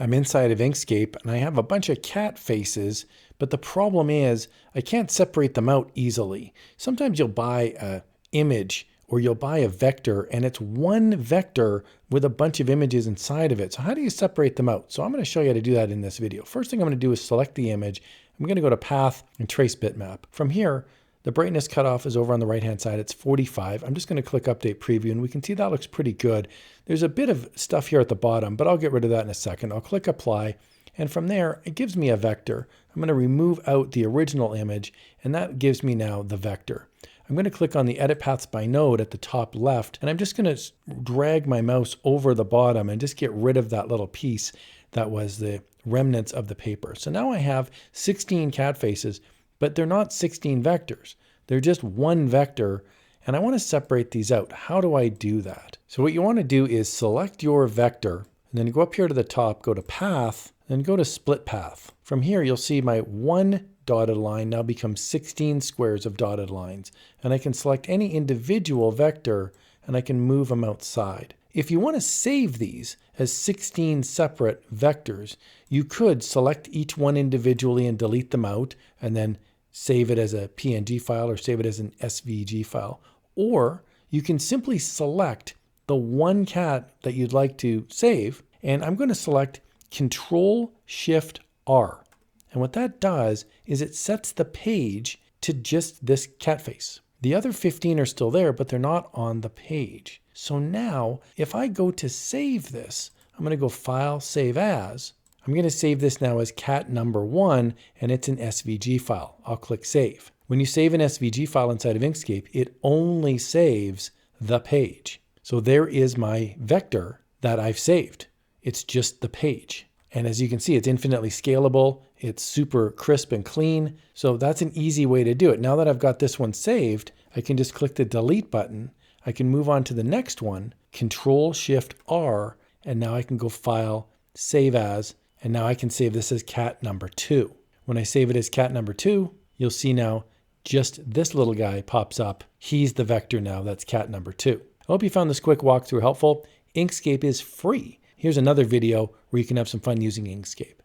I'm inside of Inkscape and I have a bunch of cat faces, but the problem is I can't separate them out easily. Sometimes you'll buy an image or you'll buy a vector and it's one vector with a bunch of images inside of it. So how do you separate them out? So I'm going to show you how to do that in this video. First thing I'm going to do is select the image. I'm going to go to Path and Trace Bitmap. From here, the brightness cutoff is over on the right-hand side. It's 45. I'm just going to click Update Preview, and we can see that looks pretty good. There's a bit of stuff here at the bottom, but I'll get rid of that in a second. I'll click Apply, and from there, it gives me a vector. I'm going to remove out the original image, and that gives me now the vector. I'm going to click on the Edit Paths by Node at the top left, and I'm just going to drag my mouse over the bottom and just get rid of that little piece that was the remnants of the paper. So now I have 16 cat faces, but they're not 16 vectors. They're just one vector, and I want to separate these out. How do I do that? So what you want to do is select your vector, and then go up here to the top, go to Path, then go to Split Path. From here, you'll see my one dotted line now becomes 16 squares of dotted lines, and I can select any individual vector, and I can move them outside. If you want to save these as 16 separate vectors, you could select each one individually and delete them out, and then save it as a PNG file or save it as an SVG file. Or you can simply select the one cat that you'd like to save, and I'm going to select Control-Shift-R. And what that does is it sets the page to just this cat face. The other 15 are still there, but they're not on the page. So now, if I go to save this, I'm going to go File, Save As. I'm going to save this now as cat number 1, and it's an SVG file. I'll click Save. When you save an SVG file inside of Inkscape, it only saves the page. So there is my vector that I've saved. It's just the page. And as you can see, it's infinitely scalable. It's super crisp and clean. So that's an easy way to do it. Now that I've got this one saved, I can just click the Delete button. I can move on to the next one, Control-Shift-R, and now I can go File, Save As, and now I can save this as cat number 2. When I save it as cat number 2, you'll see now just this little guy pops up. He's the vector now, that's cat number 2. I hope you found this quick walkthrough helpful. Inkscape is free. Here's another video where you can have some fun using Inkscape.